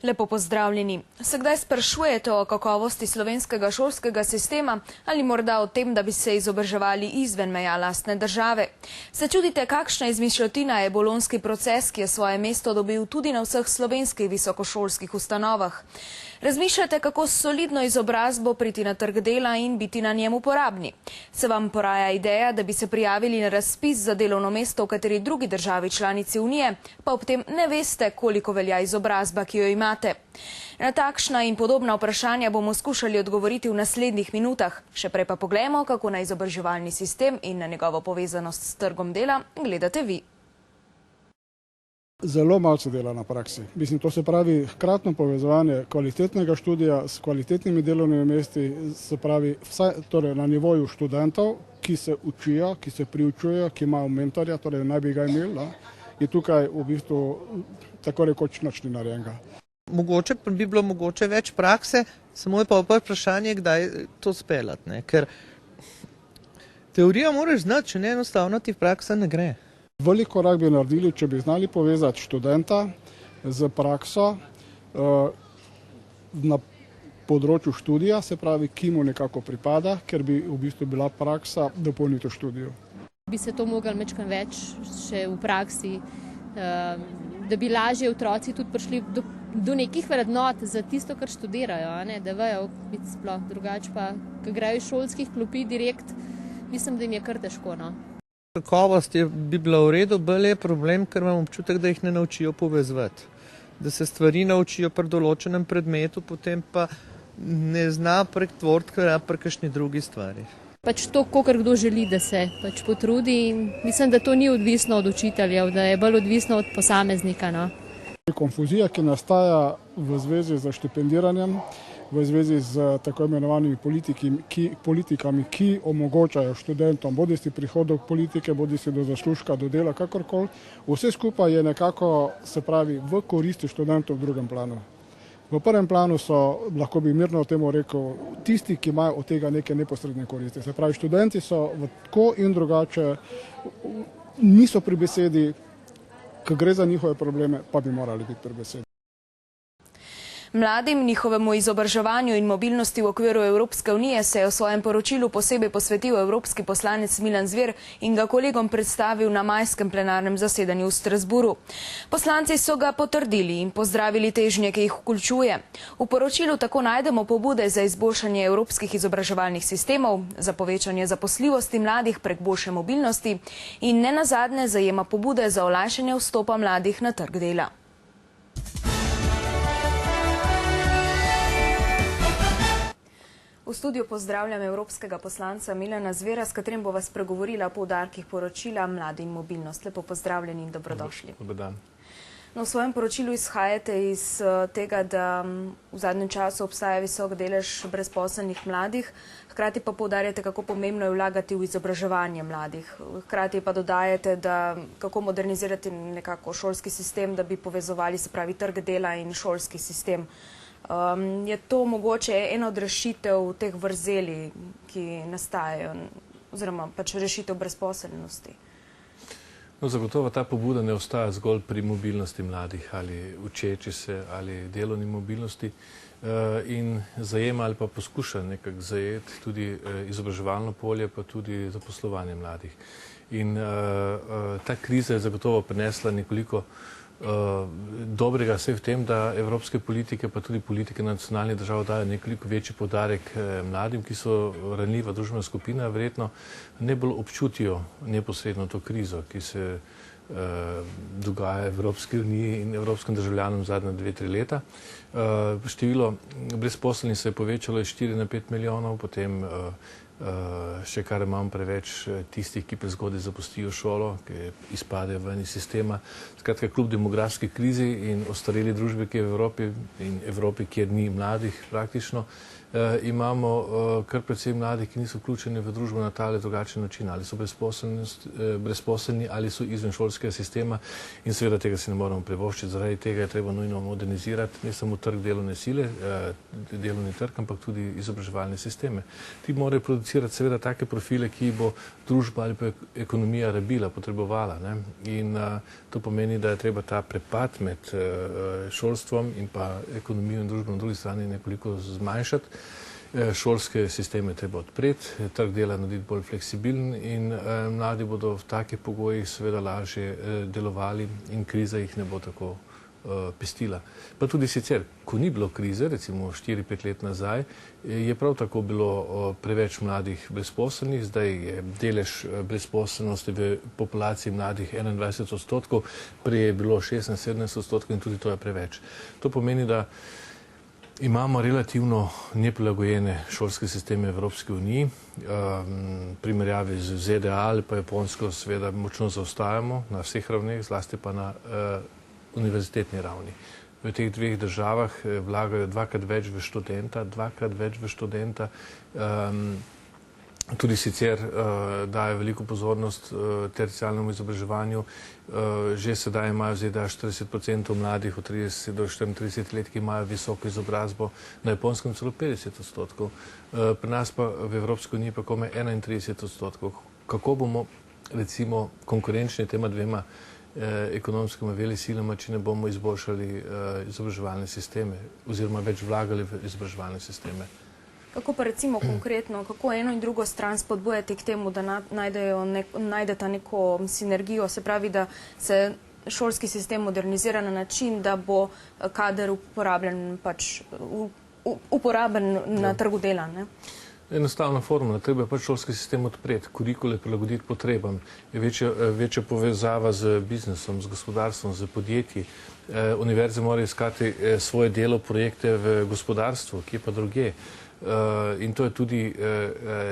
Lepo pozdravljeni. Se kdaj sprašujete o kakovosti slovenskega šolskega sistema ali morda o tem, da bi se izobraževali izven meja lastne države? Se čudite, kakšna izmišljotina je bolonski proces, ki je svoje mesto dobil tudi na vseh slovenskih visokošolskih ustanovah? Razmišljate, kako s solidno izobrazbo priti na trg dela in biti na njem uporabni? Se vam poraja ideja, da bi se prijavili na razpis za delovno mesto v kateri drugi državi članici Unije, pa ob tem ne veste, koliko velja izobrazba, ki jo imate? Na takšna in podobna vprašanja bomo skušali odgovoriti v naslednjih minutah. Še prej pa poglejmo, kako na izobraževalni sistem in na njegovo povezanost s trgom dela gledate vi. Zelo malo se dela na praksi. Mislim, to se pravi hkratno povezovanje kvalitetnega študija s kvalitetnimi delovnimi mesti, se pravi vsaj torej, na nivoju študentov, ki se učijo, ki se priučujejo, ki imajo mentorja, torej naj bi ga imeli, je tukaj v bistvu tako rekoč nič ni narejenega. Mogoče bi bilo mogoče več prakse, samo je pa vprašanje, kdaj to speljati, ker teorijo moraš znati, če ne enostavno ti praksa ne gre. Velik korak bi naredili, če bi znali povezati študenta z prakso na področju študija, se pravi, ki mu nekako pripada, ker bi v bistvu bila praksa dopolnitev študiju. Bi se to mogli mečkam več še v praksi, da bi lažje otroci tudi prišli do nekih vrednot za tisto, kar študirajo, da vejo biti sploh drugače pa, ko grejo iz šolskih klopi direkt, mislim, da jim je kar težko. Kakovost bi bila v redu, bolj je problem, ker imam občutek, da jih ne naučijo povezovati. Da se stvari naučijo pri določenem predmetu, potem pa ne zna pretvoriti pri kakšni drugi stvari. To, kolikor kdo želi, da se potrudi in mislim, da to ni odvisno od učiteljev, da je bolj odvisno od posameznika. Konfuzija, ki nastaja v zvezi z štipendiranjem, v zvezi z tako imenovanimi politikami, ki omogočajo študentom bodisi prihodek politike, bodisi do zaslužka, do dela, kakorkoli. Vse skupaj je nekako, se pravi, v koristi študentov v drugem planu. V prvem planu so, lahko bi mirno o tem rekel, tisti, ki imajo od tega neke neposredne koristi. Se pravi, študenti so tako in drugače, niso pri besedi, ko gre za njihove probleme, pa bi morali biti pri besedi. Mladim, njihovemu izobraževanju in mobilnosti v okviru Evropske unije se je v svojem poročilu posebej posvetil evropski poslanec Milan Zver in ga kolegom predstavil na majskem plenarnem zasedanju v Strasbourgu. Poslanci so ga potrdili in pozdravili težnje, ki jih vključuje. V poročilu tako najdemo pobude za izboljšanje evropskih izobraževalnih sistemov, za povečanje zaposljivosti mladih prek boljše mobilnosti in nenazadnje zajema pobude za olajšanje vstopa mladih na trg dela. V studiu pozdravljam evropskega poslanca Milana Zvera, s katerim bo vas pregovorila o poudarkih poročila Mladi in mobilnost. Lepo pozdravljeni in dobrodošli. Dobar dan. V svojem poročilu izhajate iz tega, da v zadnjem času obstaja visok delež brezposelnih mladih, hkrati pa poudarjate, kako pomembno je vlagati v izobraževanje mladih. Hkrati pa dodajate, da kako modernizirati nekako šolski sistem, da bi povezovali, se pravi, trg dela in šolski sistem. Je to mogoče ena od rešitev teh vrzeli, ki nastajajo, oziroma rešitev brezposelnosti? Zagotovo ta pobuda ne ostaja zgolj pri mobilnosti mladih ali učeči se ali delovni mobilnosti in zajema ali pa poskuša nekako zajeti tudi izobraževalno polje, pa tudi zaposlovanje mladih. In ta kriza je zagotovo prinesla nekoliko dobrega vse v tem, da evropske politike, pa tudi politike nacionalnih držav dajo nekoliko večji poudarek mladim, ki so ranljiva družbena skupina, verjetno ne bolj občutijo neposredno to krizo, ki se dogaja v Evropski uniji in evropskim državljanom zadnja 2-3 leta. Število brezposelnih se je povečalo iz 4 na 5 milijonov, potem še kar imam preveč tistih, ki prezgodaj zapustijo šolo, ki izpadejo ven iz sistema. Skratka, kljub demografski krizi in ostareli družbi, ki je v Evropi in Evropi, kjer ni mladih praktično, imamo kar precej mladih, ki niso vključeni v družbo na ta ali drugačen način, ali so brezposelni ali so izven šolskega sistema in seveda tega si ne moramo privoščiti. Zaradi tega je treba nujno modernizirati ne samo trg delovne sile, delovni trg, ampak tudi izobraževalne sisteme. Ti morajo producirati seveda take profile, ki bo družba ali pa ekonomija rabila, potrebovala. Ne? In to pomeni, da je treba ta prepad med šolstvom in pa ekonomijo in družbo na drugi strani nekoliko zmanjšati. Šolske sisteme treba odpreti, trg dela narediti bolj fleksibilen in mladi bodo v takih pogojih seveda lažje delovali in kriza jih ne bo tako pestila. Pa tudi sicer, ko ni bilo krize, recimo 4-5 let nazaj, je prav tako bilo preveč mladih brezposelnih, zdaj je delež brezposelnosti v populaciji mladih 21%, prej je bilo 16-17% in tudi to je preveč. To pomeni, da imamo relativno neprilagojene šolske sisteme v Evropski uniji. Primerjavi z ZDA ali pa Japonsko seveda močno zaostajamo na vseh ravneh, zlasti pa na univerzitetni ravni. V teh dveh državah vlagajo dvakrat več v študenta, tudi sicer dajo veliko pozornost terciarnemu izobraževanju. Že sedaj imajo ZDA 40% mladih od 30 do 34 let, ki imajo visoko izobrazbo, na Japonskem celo 50%. Pri nas pa v Evropski uniji pa komaj 31%. Kako bomo recimo konkurenčni tema dvema ekonomskima velesilama, če ne bomo izboljšali izobraževalne sisteme oziroma več vlagali v izobraževalne sisteme? Kako pa recimo konkretno, kako eno in drugo stran spodbujati k temu, da najdeta neko sinergijo, se pravi, da se šolski sistem modernizira na način, da bo kader uporaben na trgu dela, ne? Enostavna formula, treba je pač šolski sistem odpreti, kurikule prilagoditi potrebam, je večja povezava z biznesom, z gospodarstvom, z podjetji. Univerze morajo iskati svoje delo, projekte v gospodarstvu, kje pa druge. In to je tudi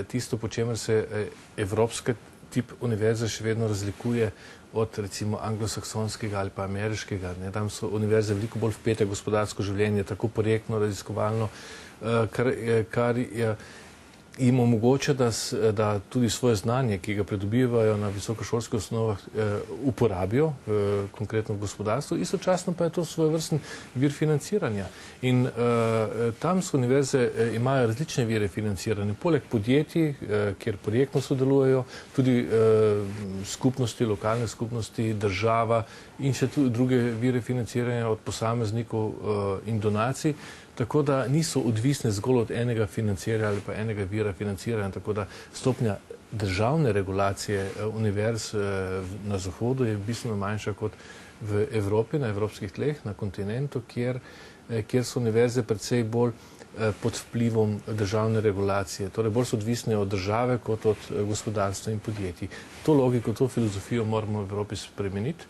tisto, po čemer se evropski tip univerze še vedno razlikuje od recimo anglosaksonskega ali pa ameriškega. Tam so univerze veliko bolj vpete v gospodarsko življenje, tako projektno, raziskovalno, kar jim omogoča, da tudi svoje znanje, ki ga pridobivajo na visokošolskih osnovah, uporabijo, konkretno v gospodarstvu, istočasno pa je to svojevrsten vir financiranja. In tam so univerze imajo različne vire financiranja, poleg podjetij, kjer projektno sodelujejo, tudi skupnosti, lokalne skupnosti, država in še tudi druge vire financiranja od posameznikov in donacij. Tako da niso odvisne zgolj od enega financiranja ali pa enega vira financiranja, tako da stopnja državne regulacije univerz na Zahodu je bistveno manjša kot v Evropi, na evropskih tleh, na kontinentu, kjer so univerze precej bolj pod vplivom državne regulacije, torej bolj so odvisne od države kot od gospodarstva in podjetij. To logiko, to filozofijo moramo v Evropi spremeniti.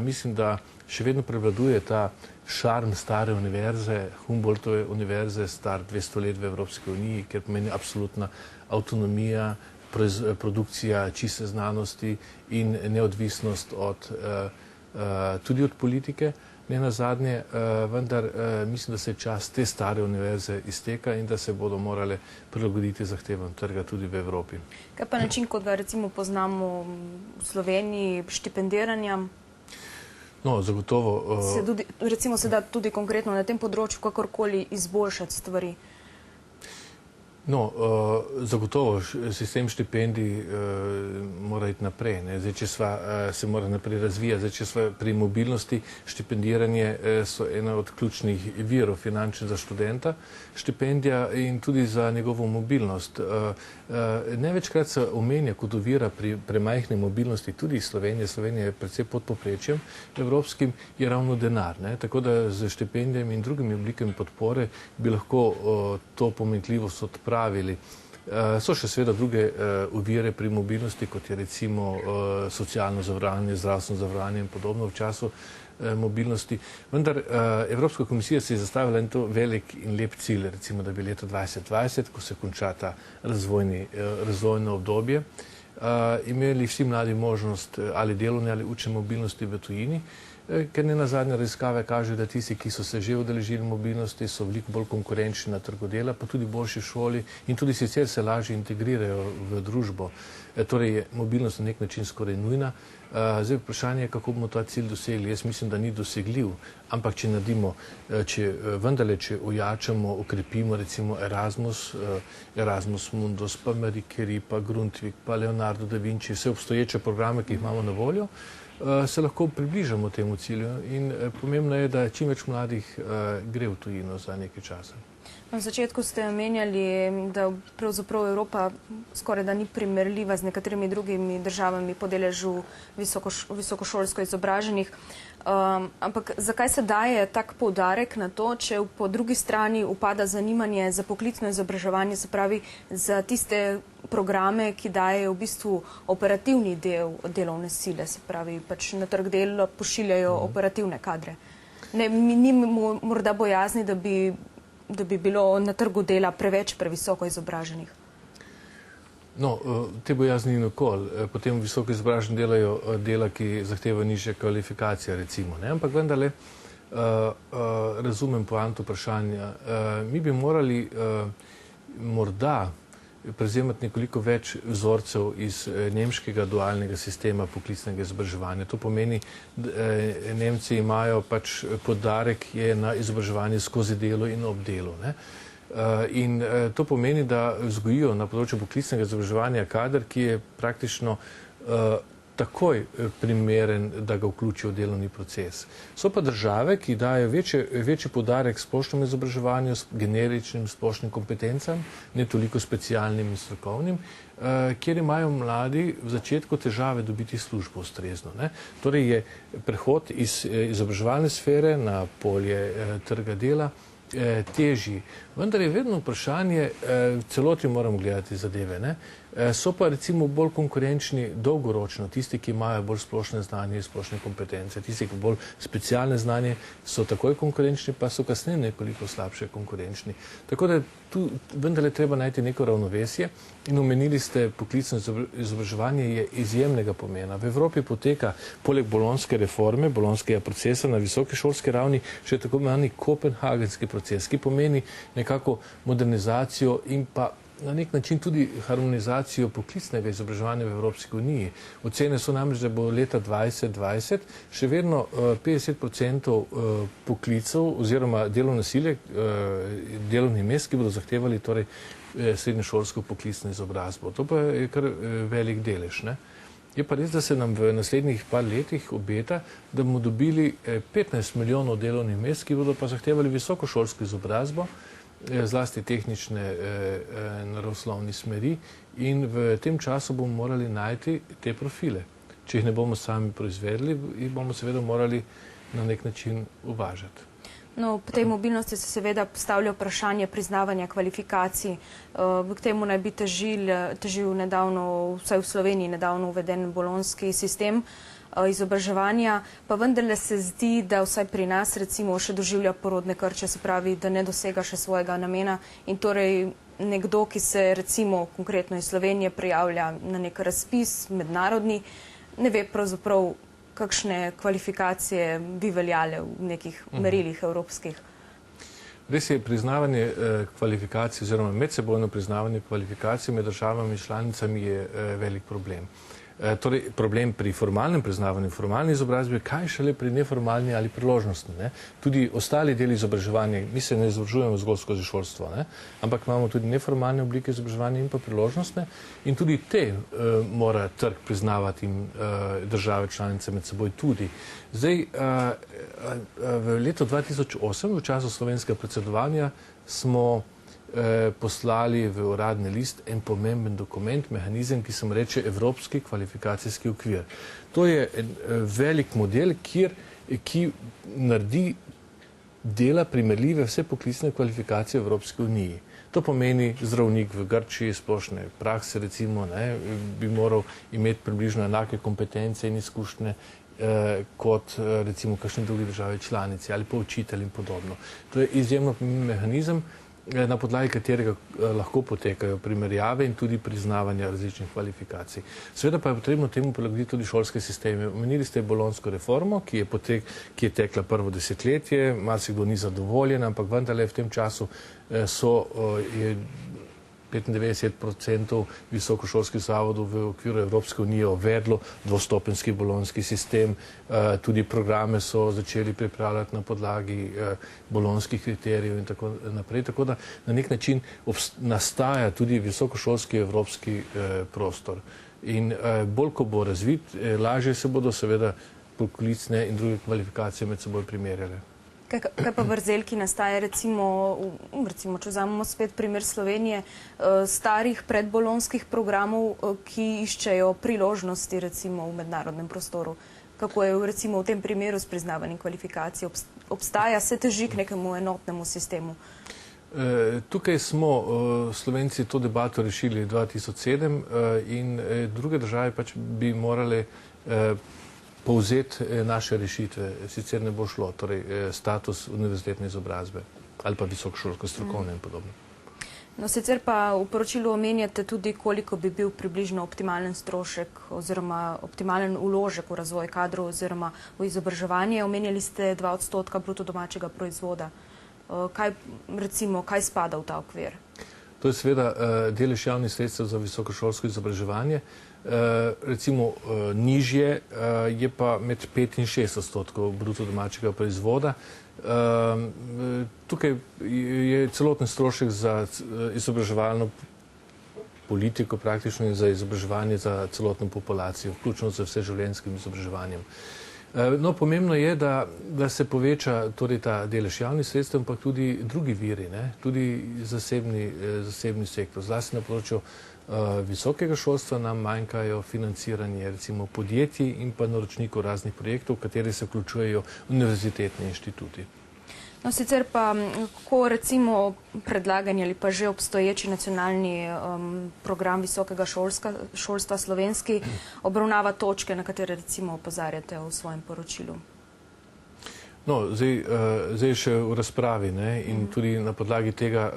Mislim, da še vedno prevladuje ta šarm stare univerze, Humboldtove univerze, star 200 let v Evropski uniji, ker pomeni absolutna avtonomija, produkcija čiste znanosti in neodvisnost tudi od politike, ne nazadnje, vendar mislim, da se čas te stare univerze izteka in da se bodo morale prilagoditi zahtevam trga tudi v Evropi. Kaj pa način, kot ga recimo poznamo v Sloveniji, štipendiranja? No, zagotovo. Recimo se da tudi konkretno na tem področju kakorkoli izboljšati stvari? No, zagotovo sistem štipendij mora iti naprej. Zdaj, če se mora naprej razvijati, zdaj, če sva pri mobilnosti, štipendiranje so ena od ključnih virov finančnih za študenta, štipendija in tudi za njegovo mobilnost. Največkrat se omenja kot ovira pri premajhni mobilnosti tudi Slovenije. Slovenija je predvsej pod povprečjem evropskim, je ravno denar. Tako da z štipendijami in drugimi oblikami podpore bi lahko to pomanjkljivost odpravili. So še seveda druge ovire pri mobilnosti, kot je recimo socialno zavarovanje, zdravstveno zavarovanje in podobno v času mobilnosti. Vendar Evropska komisija si je zastavila en to velik in lep cilj, recimo, da bi leta 2020, ko se konča ta razvojno obdobje, imeli vsi mladi možnost ali delovne ali učne mobilnosti v tujini. ker ne nazadnje raziskave kažejo, da tisti, ki so se že udeležili mobilnosti, so veliko bolj konkurenčni na trgu dela, pa tudi boljši v šoli in tudi sicer se lažje integrirajo v družbo. Torej je mobilnost na nek način skoraj nujna. Zdaj vprašanje je, kako bomo ta cilj dosegli. Jaz mislim, da ni dosegljiv, ampak če naredimo, vendarle, če ojačamo, okrepimo recimo Erasmus Mundus, pa Marie Curie, pa Grundtvig, pa Leonardo da Vinci, vse obstoječe programe, ki jih imamo na voljo, se lahko približamo temu cilju in pomembno je, da čim več mladih gre v tujino za nekaj časa. Na začetku ste omenjali, da pravzaprav Evropa skoraj da ni primerljiva z nekaterimi drugimi državami po deležu visokošolsko izobraženih. Ampak zakaj se daje tak poudarek na to, če po drugi strani upada zanimanje za poklicno izobraževanje, se pravi za tiste programe, ki dajejo v bistvu operativni del delovne sile, se pravi pač na trg dela pošiljajo operativne kadre. Ni morda bojazni, da bi bilo na trgu dela previsoko izobraženih? No, te bojazni ni nikoli. Potem visoko izobraženi delajo dela, ki zahteva nižje kvalifikacije, recimo. Ampak vendarle razumem poanto vprašanja. Mi bi morali morda prevzemati nekoliko več vzorcev iz nemškega dualnega sistema poklicnega izobraževanja. To pomeni, da Nemci imajo pač poudarek je na izobraževanje skozi delo in ob delu. In to pomeni, da vzgojijo na področju poklicnega izobraževanja kader, ki je praktično takoj primeren, da ga vključijo v delovni proces. So pa države, ki dajo večji poudarek splošnemu izobraževanju, generičnim splošnim kompetencam, ne toliko specialnim in strokovnim, kjer imajo mladi v začetku težave dobiti službo ustrezno. Torej je prehod iz izobraževalne sfere na polje trga dela težji. Vendar je vedno vprašanje, celoti moramo gledati zadeve. So pa recimo bolj konkurenčni dolgoročno, tisti, ki imajo bolj splošne znanje in splošne kompetence. Tisti, ki bolj specialne znanje, so takoj konkurenčni, pa so kasneje nekoliko slabše konkurenčni. Tako da tu vendarle treba najti neko ravnovesje in omenili ste, poklicno izobraževanje je izjemnega pomena. V Evropi poteka poleg bolonjske reforme, bolonjskega procesa na visoki šolski ravni, še tako imenovani kopenhagenski proces, ki pomeni nekako modernizacijo in pa na nek način tudi harmonizacijo poklicnega izobraževanja v Evropski uniji. Ocene so namreč, da bo leta 2020 še vedno 50% poklicev oziroma delovne sile, delovnih mest, ki bodo zahtevali torej srednješolsko poklicno izobrazbo. To pa je kar velik delež. Je pa res, da se nam v naslednjih par letih obeta, da bomo dobili 15 milijonov delovnih mest, ki bodo pa zahtevali visokošolsko izobrazbo, zlasti tehnične naravoslovne smeri in v tem času bomo morali najti te profile. Če jih ne bomo sami proizvedli, jih bomo seveda morali na nek način uvažati. No, po tej mobilnosti se seveda postavlja vprašanje priznavanja kvalifikacij. K temu naj bi težil nedavno, vsaj v Sloveniji, nedavno uveden bolonjski sistem izobraževanja, pa vendarle se zdi, da vsaj pri nas recimo še doživlja porodne krče, se pravi, da ne dosega še svojega namena in torej nekdo, ki se recimo konkretno iz Slovenije prijavlja na nek razpis mednarodni, ne ve pravzaprav, kakšne kvalifikacije bi veljale v nekih merilih evropskih. Res je, priznavanje kvalifikacij oziroma medsebojno priznavanje kvalifikacij med državami in članicami je velik problem. Torej, problem pri formalnem priznavanju, formalni izobrazbi, kaj šele pri neformalni ali priložnostni. Tudi ostali deli izobraževanja, mi se ne izobražujemo zgolj skozi šolstvo, ampak imamo tudi neformalne oblike izobraževanja in pa priložnostne in tudi te mora trg priznavati in države članice med seboj tudi. Zdaj, v letu 2008, v času slovenskega predsedovanja, smo poslali v uradni list en pomemben dokument, mehanizem, ki se mu reče Evropski kvalifikacijski okvir. To je velik model, ki naredi dela primerljive vse poklicne kvalifikacije v Evropski uniji. To pomeni zdravnik v Grčiji, splošne prakse recimo, bi moral imeti približno enake kompetence in izkušnje kot recimo kakšne druge države članice ali pa učitelj in podobno. To je izjemno pomemben mehanizem. na podlagi katerega lahko potekajo primerjave in tudi priznavanja različnih kvalifikacij. Seveda pa je potrebno temu prilagoditi tudi šolske sisteme. Omenili ste bolonjsko reformo, ki je tekla prvo desetletje, marsikdo ni zadovoljen, ampak vendarle v tem času je 95% visokošolskih zavodov v okviru Evropske unije uvedlo dvostopenjski bolonjski sistem. Tudi programe so začeli pripravljati na podlagi bolonjskih kriterijev in tako naprej. Tako da na nek način nastaja tudi visokošolski evropski prostor. In bolj, ko bo razvit, lažje se bodo seveda poklicne in druge kvalifikacije med seboj primerjale. Kaj pa vrzel, ki nastaja, recimo, če vzamemo spet primer Slovenije, starih predbolonjskih programov, ki iščejo priložnosti recimo v mednarodnem prostoru? Kako je recimo v tem primeru s priznavanjem kvalifikacij? Obstaja se teži k nekemu enotnemu sistemu? Tukaj smo Slovenci to debato rešili 2007 in druge države pač bi morale povzeti naše rešitve, sicer ne bo šlo, torej status univerzitetne izobrazbe ali pa visokošolsko strokovne in podobno. No, sicer pa v poročilu omenjate tudi, koliko bi bil približno optimalen strošek oziroma optimalen vložek v razvoj kadrov oziroma v izobraževanje. Omenjali ste 2% bruto domačega proizvoda. Kaj spada v ta okvir? To je seveda delež javnih sredstev za visokošolsko izobraževanje. Recimo nižje je pa med 5 in 6% bruto domačega proizvoda. Tukaj je celoten strošek za izobraževalno politiko praktično in za izobraževanje za celotno populacijo, vključno z vseživljenjskim izobraževanjem. No, pomembno je, da se poveča torej ta delež javnih sredstev, pa tudi drugi viri, tudi zasebni sektor. Zlasti na področju visokega šolstva nam manjkajo financiranje recimo podjetij in pa naročnikov raznih projektov, v kateri se vključujejo univerzitetni inštituti. No, sicer pa, ko recimo predlagani ali pa že obstoječi nacionalni program visokega šolstva slovenski obravnava točke, na katere recimo opozarjate v svojem poročilu? No, zdaj še v razpravi in tudi na podlagi tega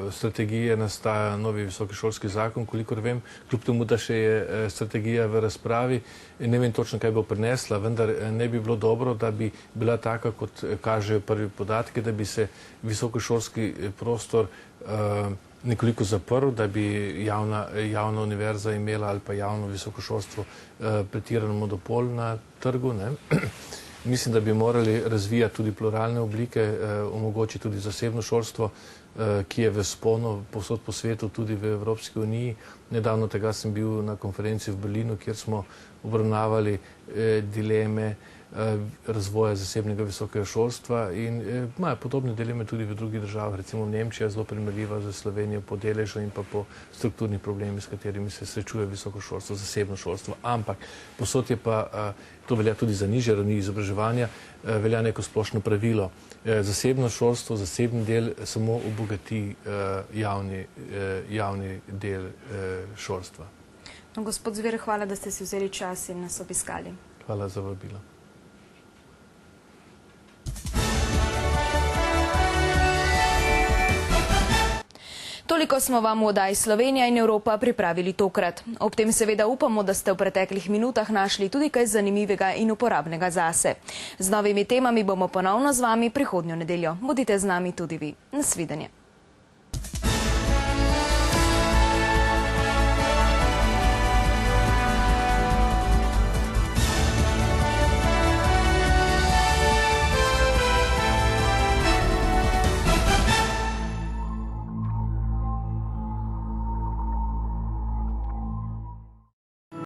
strategije nastaja novi visoki šolski zakon, kolikor vem, kljub temu, da še je strategija v razpravi, ne vem točno, kaj bo prinesla, vendar ne bi bilo dobro, da bi bila taka, kot kažejo prvi podatki, da bi se visokošolski prostor nekoliko zaprl, da bi javna univerza imela ali pa javno visokošolstvo pretiran monopol na trgu. Mislim, da bi morali razvijati tudi pluralne oblike, omogočiti tudi zasebno šolstvo, ki je v vzponu povsod po svetu, tudi v Evropski uniji. Nedavno tega sem bil na konferenci v Berlinu, kjer smo obravnavali dileme razvoja zasebnega visokega šolstva in imajo podobne dileme tudi v drugih državah. Recimo Nemčija je zelo primerljiva z Slovenijo po deležu in pa po strukturnih problemih, s katerimi se srečuje visoko šolstvo, zasebno šolstvo. Ampak posod je pa, to velja tudi za nižje ravni izobraževanja, velja neko splošno pravilo. Zasebno šolstvo, zasebni del samo obogati javni del šolstva. No, gospod Zver, hvala, da ste si vzeli čas in nas obiskali. Hvala za vabilo. Toliko smo vam v oddaji Slovenija in Evropa pripravili tokrat. Ob tem seveda upamo, da ste v preteklih minutah našli tudi kaj zanimivega in uporabnega zase. Z novimi temami bomo ponovno z vami prihodnjo nedeljo. Bodite z nami tudi vi. Nasvidenje.